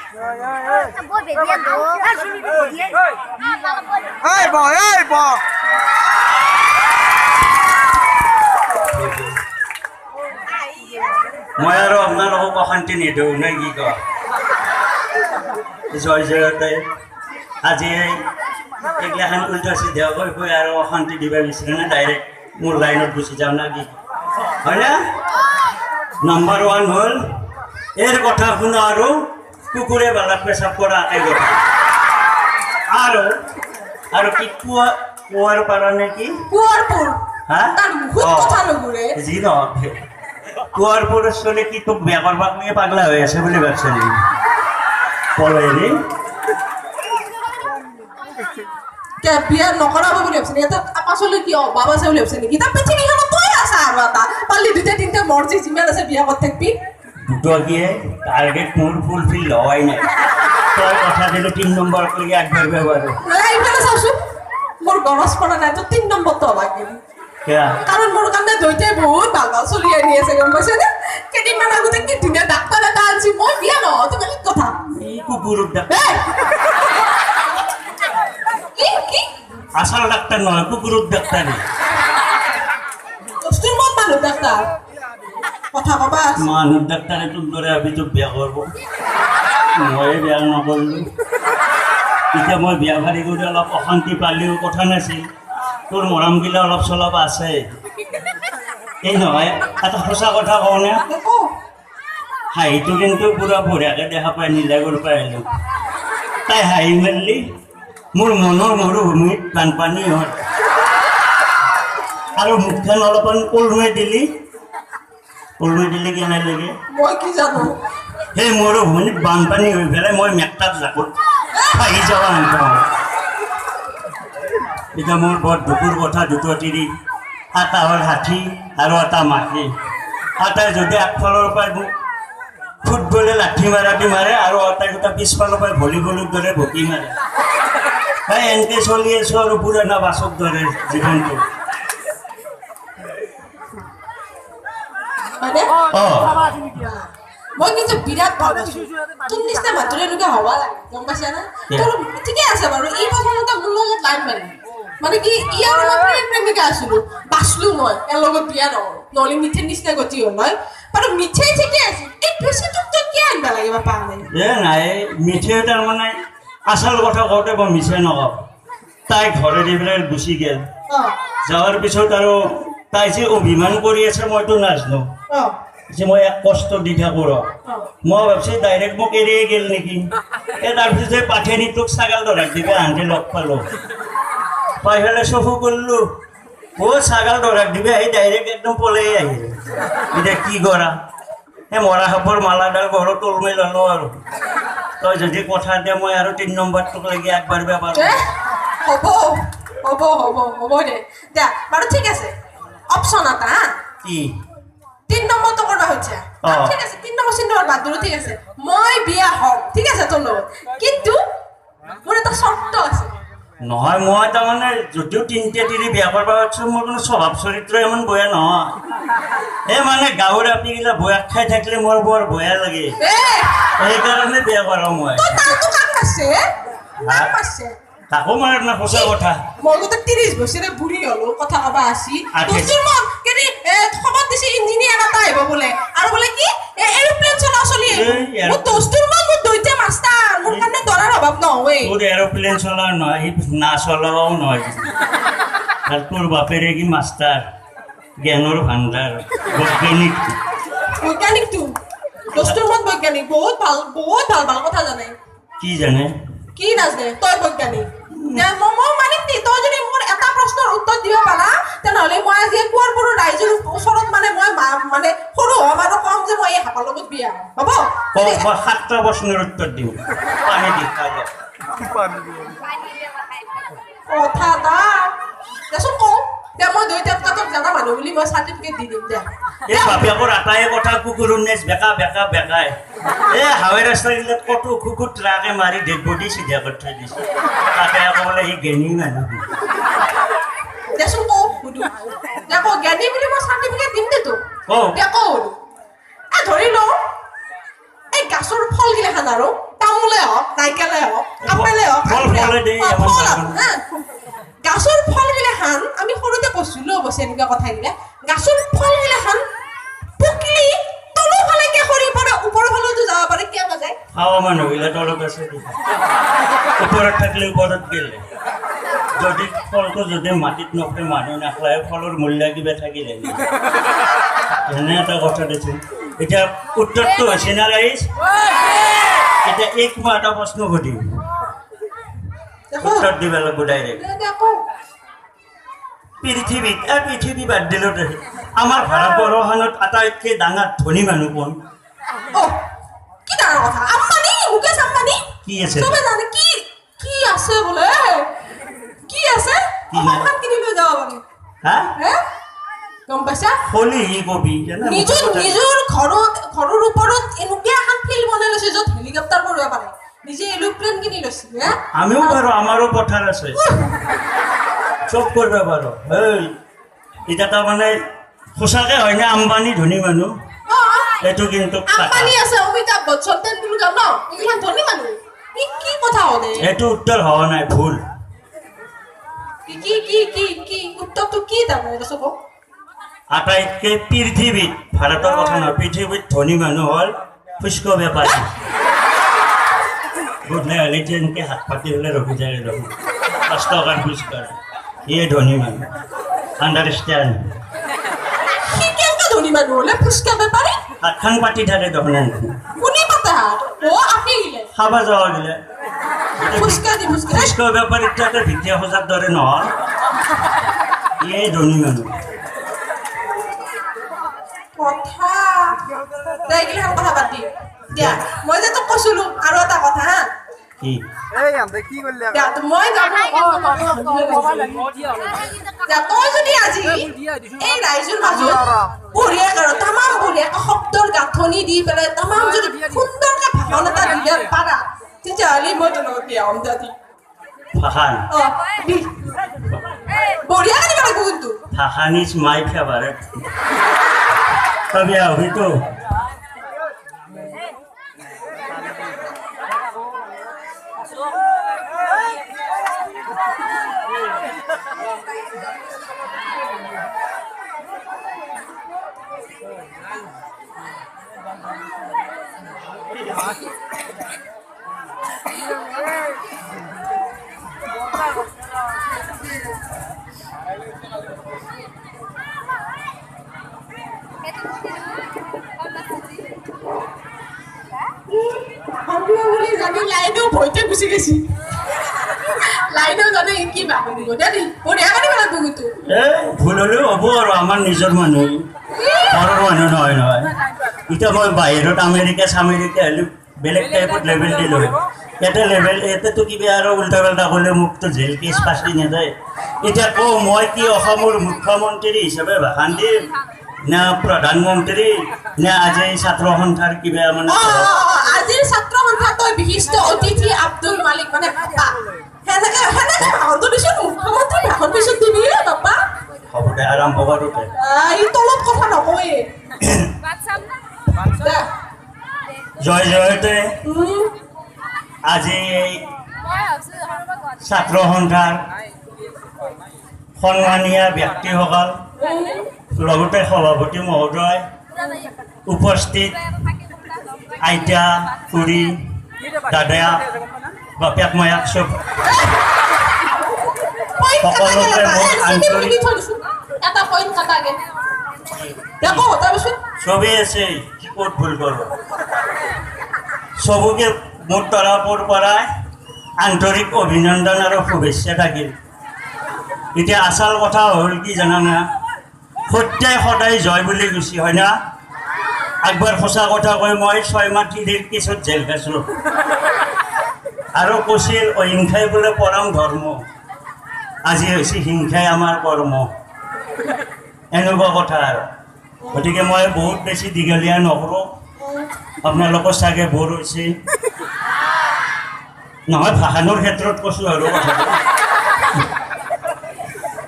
মই আৰু আপোনালোকক অশান্তি নিদিওঁ নে কি কয় জয় জয়তে আজি এইগিলাখান উল্টা চিধা কৈ আৰু অশান্তি দিব বিচাৰে নে ডাইৰেক্ট মোৰ লাইনত গুচি যাওঁ না কি হয়নে নাম্বাৰ 1 হ'ল এৰ কথা শুনা আৰু কুকুৰে বালাত পেচাব কৰা এই কথা আৰু কি কুৱাৰ পাৰা নে কি কুৱাৰপুৰ হা তাৰ মুখত কথা নুঘূৰে যি নহয় কুৱাৰপুৰ চলি কি তোক বিয়া কৰবাক নিয়ে পাগলা হৈ আছে বুলি ভাবছে নেকি পলেৰি কে বিয়া নকৰাব বুলি ভাবছে এটা পাছলৈ কি অভাৱ আছে বুলি ভাবছে নেকি তাৰ পৃথিৱীখনত তই আছা আৰু এটা পালি দুটা তিনিটা মৰ্জি যিমান আছে বিয়া কৰি থাকবি দুটকিয়ে টাৰ্গেট মোৰ ফুলফিল হয় নাই তোৰ কথা দিলে 3 নম্বৰ কৰে একবাৰ ব্যবহাৰ এইফালে চাওচোন মোৰ গৰজ পৰা নাই তো 3 নম্বৰটো লাগে কাৰণ মোৰ কাৰণে দুইটাই বহুত ভাল ভাল চলি আনি আছে গম পাইছে নে কেইদিনমান আগতে কি ধুনীয়া ডাক্তৰ এটা আনছি মই বিয়া নহয় তো বেলেগ কথা এই কুকুৰৰ ডাক্তাৰ কি আসল ডাক্তাৰ নয় কুকুৰৰ ডাক্তার তোর মত মানুহ ডাক্তার কথা কবা মানুষ ডাক্তারে তোর ধরে আমি তো বিয়া করবো মই বিয়া নকরলো এতিয়া মই বিয়া ভারি করে অলপ অশান্তি পালিও কথা নাছিল তোর মৰমগিলা অলপ চলপ আছে এই নহয় এটা সঁচা কথা কওঁ নে হাঁহিটো কিন্তু পুৰা বঢ়িয়াকে দেখা পাই নীলাগৰ পৰা আহিলোঁ তাই হাঁহি মাৰিলি মোৰ মনৰ মৰুভূমিত বানপানী হয় আৰু মুখখন অলপমান ওলমাই দিলি কেনে লাগে মই কি জানো সেই মৰুভূমিত বানপানী হৈ পেলাই মই মেকটাত জাকত ভাগি যাব নাপাওঁ এতিয়া মোৰ বৰ দুখৰ কথা দুটা তিৰি এটা হ'ল হাতী আৰু এটা মাখি এটাই যদি আগফালৰ পৰা মোক ফুটবলে লাঠি মাৰে আৰু এটাই গোটা পিছফালৰ পৰা ভলীবলৰ দৰে ভকি মাৰে তাই এনেকৈ চলি আছোঁ আৰু পুৰণা বাছৰ দৰে জীৱনটো মই কিন্তু বিৰাট ভাল পাইছো তোৰ নিচিনা মাতুৰে এনেকুৱা হবা লাগে গম পাইছা না তোৰ ঠিকে আছে বাৰু এই প্ৰথমতে মোৰ লগত লাইন মানে কি ইয়াৰ মই প্ৰেমিকা আছিলো বাচলো মই এর লগত বিয়া নহ'লে মিঠে নিচিনা গতি হ'ল হয় বাৰু মিঠে ঠিকে আছে এই বেছি তোক তো কি আনবা লাগে বাপা নাই নাই মিঠে তাৰমানে আচল কথা কওঁতে মই মিছে নকওঁ তাই ঘৰে দি পেলাই গুচি গ'ল যাৱাৰ পিছত আৰু তাই যে অভিমান কৰি আছে মইতো নাজানো যে মই এক কষ্ট দি থাকোঁ মই ভাবছি ডাইৰেক্ট মোক এৰিয়ে গ'ল নেকি তাৰপিছত যে পাঠেনি তোক ছাগাল ধৰাক দিবে আনতে লগ পালোঁ পাই পেলাই চফু কৰিলোঁ ছাগাল ধৰাক দিবে আহি ডাইৰেক্ট একদম পলাই আহিল এতিয়া কি কৰা সেই মৰা সাপৰ মালাডাল ঘৰত ওলমাই ল'লোঁ আৰু তই যদি কথা দিয়ে মই আৰু 3 নম্বৰটোক লাগি আগবাঢ়িব পাৰোঁ হ'ব দে দে বাৰু ঠিক আছে অপশ্যন এটা হা কি 3 নম্বৰটো কৰবা হৈছে ঠিক আছে 3 নম্বৰ চিন্তা বাদ দিলোঁ ঠিক আছে মই বিয়া হ'ম ঠিক আছে তোৰ লগত কিন্তু মোৰ এটা চৰ্ত আছে নহয় মই তাৰমানে যদিও 3টা তিৰি বিয়া কৰিব পাৰছোঁ মোৰ কোনো স্বভাৱ চৰিত্ৰ ইমান বেয়া নহয় এই মানে গাঁৱৰ আপীগিলা বয়াক খাই থাকিলে মোৰ বৰ বেয়া লাগে সেইকাৰণে বিয়া কৰাওঁ মই তাকো মানে না সঁচা কথা মই গোটে 30 বছৰে বুঢ়ী হ'লো কথা কবা আছি তোৰ মন কেনে খবৰ দিছে ইঞ্জিনিয়াৰ এটা আহিব বোলে আৰু বোলে কি এৰোপ্লেন চলি মোৰ দোস্তৰ মন মোৰ দুইটা মাষ্টাৰ মোৰ কাৰণে দৰাৰ অভাৱ নহয় তোৰ এৰোপ্লেন চলাও নহয় না চলাও নহয় আৰু তোৰ বাপেৰে কি মাষ্টাৰ জ্ঞানৰ ভাণ্ডাৰ বৈজ্ঞানিকটো দোস্তৰ মন বৈজ্ঞানিক বহুত ভাল কথা জানে কি জানে কি নাজানে তই বৈজ্ঞানিক মই মানিম নি তই যদি মোৰ এটা প্ৰশ্নৰ উত্তৰ দিব পাৰা তেনেহ'লে মই আজি কুৱাৰপুৰৰ ৰাইজৰ ওচৰত মানে মই মানে সৰু হ'ম আৰু কম যে মই এই হাপাৰ লগত বিয়া হ'ব 7টা প্ৰশ্নৰ উত্তৰ দিম পানী দি খাব কথা দা দেচোন কওঁ দে মই দুইটাত কাটক জানা মানুহ বুলি মই চাৰ্টিফিকেট দি দিম দে এই বাপেকৰ আটাই কথা কুকুৰৰ নেচ বেকাই হাৱাই ৰাস্তাগিলাত কতো কুকুৰ ট্ৰাকে মাৰি ডেড বডি চিধা কৰি থৈ দিছে তাকে আকৌ বোলে সি জ্ঞানী মানুহ দেচোন কওঁ সুধো দেখো জ্ঞানী বুলি মই চাৰ্টিফিকেট দিম দে তোক দেখো ধৰি লওঁ এই গাছৰ ফলগিলাখান আৰু তামোল নাইকেলে হওক আপেলে হওক ফল ফলে দেই এমন গাছৰ ফলগিলাখান আমি সৰুতে কৈছিলো অৱশ্যে এনেকুৱা কথাগিলা গাছৰ ফলগিলাখান পকিলি তলৰ ফালেকে সৰি পৰে ওপৰৰ ফালেতো যাব পাৰে কিয় নাযায় খাওয়া মানুহগিলা তলত আছে ওপৰত থাকিলে ওপৰত গেলে যদি ফলটো যদি মাটিত নপৰে মানুহ নাখায় ফলৰ মূল্য কিবা থাকিলে এনে এটা কথা দিছোঁ এতিয়া উত্তৰটো হৈছে না ৰাইজ এতিয়া মই এটা প্ৰশ্ন সুধিম উত্তৰ দিব লাগিব ডাইৰেক্ট পৃথিৱী বাদ দিলোঁ আমাৰ ভাৰতবৰ্ষখনত আটাইতকৈ ডাঙৰ ধনী মানুহ কোন কি ডাঙৰ কথা আম্বানী মুকেশ আম্বানী কি আছে চবে জানে কি আছে বোলে কি আছে অসমখন কিনি লৈ যাব মানে হা গম পাইছা হলি কবি নিজৰ ঘৰৰ ওপৰত এনেকুৱা এখন ফিল্ড বনাই লৈছে য'ত হেলিকপ্টাৰ কৰিব পাৰে নিজে এৰোপ্লেন কিনি লৈছে আমিও পাৰোঁ আমাৰো পথাৰ আছে চব কৰিব পাৰোঁ এতিয়া তাৰমানে সঁচাকৈ হয়নে আম্বানী ধনী মানুহ এইটো কিন্তু আম্বানী আছে অমিতাভ বচ্চন তেণ্ডুলকাৰ ন এইবিলাক ধনী মানুহ কি কথা হ'লে এইটো উত্তৰ হোৱা নাই ভুল কি উত্তৰটো কি তাৰমানে এটা চব আটাইতকৈ পৃথিৱীত ভাৰতৰ কথা নহয় পৃথিৱীত ধনী মানুহ হ'ল ফুচকা বেপাৰী গধূলি হ'লে তেনেকৈ হাত পাতি হ'লে ৰখি যায় দেখোন 5 টকাৰ ফুচকা ইয়ে ধনী মানুহ আণ্ডাৰষ্টেণ্ড ধনী মানুহ হ'লে ফুচকা বেপাৰী হাতখন পাতি থাকে দেখোন কোনে পাতে হাত আপি গিলে খাব যোৱা গ'লে ফুচকা ফুচকা বেপাৰীত তাতে ভিক্ষা খোজাৰ দৰে নহয় ইয়ে ধনী মানুহ কথা এইগিলাখান কথা পাতি দিয়া মই যে তোক কৈছিলো আৰু এটা কথা হা কি মই তই যদি আজি এই ৰাইজৰ মাজত বঢ়িয়াকে আৰু তামাম বঢ়িয়াকে শব্দৰ গাঁথনি দি পেলাই তামাম যদি সুন্দৰকে ভাষণ এটা দিলে পাৰা তেতিয়াহ'লে মই তোৰ লগত বিয়া হ'ম দাদি ভাষান বঢ়িয়াকে দিব লাগিব কিন্তু ভাষান ইজ মাই ফেভাৰেট তবে হয়তো লাইনেও ভয়তে গুচি গেছি লাইনেও জানে কি ভাবিব দাদি বঢ়িয়া কৰিব লাগিব কিন্তু ভুল হ'লেও হ'ব আৰু আমাৰ নিজৰ মানুহ ঘৰৰ মানুহ নহয় নহয় এতিয়া মই বাহিৰত আমেৰিকা হ'লে বেলেগ টাইপত লেভেল দিলোঁ ইয়াতে ইয়াতেতো কিবা আৰু উল্টা পাল্টা কৰিলে মোকতো জেল কেছ পাচি নাযায় এতিয়া কওঁ মই কি অসমৰ মুখ্যমন্ত্ৰী হিচাপে ভাষণ দিম না প্ৰধানমন্ত্ৰী নে আজি ছাত্ৰ সন্থাৰ কিবা মানে আজিৰ ছাত্ৰ সন্থা তই বিশিষ্ট অতিথি আব্দুল মালিক মানে পাপা সেনেকে ভাষণটো দিছোঁ মুখ্যমন্ত্ৰী ভাষণ পিছত দিবি পাপা হ'ব দে আৰম্ভ কৰোঁতে এই তলত কথা নকয়ে জয় জয়তে আজি ছাত্ৰ সন্থাৰ সন্মানীয় ব্যক্তিসকল লগতে সভাপতি মহোদয় উপস্থিত আইতা খুৰী দাদা বাপেক মায়াক চব সকলোকে মোৰ আন্তৰিক চবেই আছে কি ক'ত ভুল কৰোঁ চবকে মোৰ তৰফৰ পৰাই আন্তৰিক অভিনন্দন আৰু শুভেচ্ছা থাকিল এতিয়া আচল কথা হ'ল কি জানানা সত্যই সদায় জয় বুলি গুচি হয় না একবাৰ সঁচা কথা কৈ মই 6 মাহ 3 কেছত জেল খাইছোঁ আৰু কৈছিল অহিংসাই বোলে পৰম ধৰ্ম আজি হৈছে হিংসাই আমাৰ কৰ্ম এনেকুৱা কথা আৰু গতিকে মই বহুত বেছি দীঘলীয়া নকৰোঁ আপোনালোকৰ চাগে বৰ হৈছে নহয় ভাষণৰ ক্ষেত্ৰত কৈছোঁ আৰু কথাটো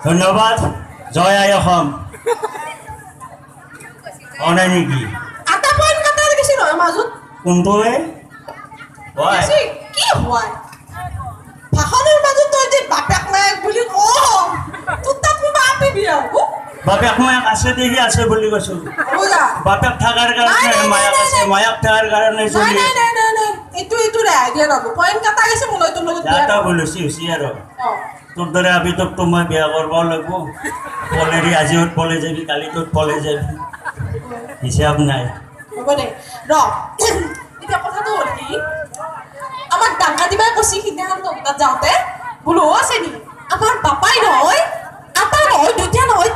ধন্যবাদ জয় আই অসম নাই নেকি কোনটোৱে কি হোৱাই ভাষণৰ মাজত তই যে বাপেক মায়েক বুলি ক তোৰ তাত মোৰ বাপে বিয়া হ'ব বাপেক মায়াক আছে দেখি আছে বুলি কৈছো বুজা বাপেক থাকাৰ কাৰণে মায়াক আছে মায়াক থাকাৰ কাৰণে নাই চলি নাই নাই নাই নাই এইটো আইডিয়া নহ'ব পইণ্ট কাটা গৈছে মোৰ তোৰ লগত বিয়া যাতা নহ'ব। বলছি হৈছে আৰু অ তোৰ দৰে আবিতক তো মই বিয়া কৰবাও লাগিব পলেৰি আজিত পলে যাবি কালি তোত পলে যাবি হিচাপ নাই হ'ব দে ৰ এতিয়া কথাটো হ'ল কি আমাক ডাঙা দিবাই কৈছি সিদিনাখন তহঁত তাত যাওঁতে বোলো আছে নি আমাৰ বাপাই নহয় আটা নহয় দুটা নহয়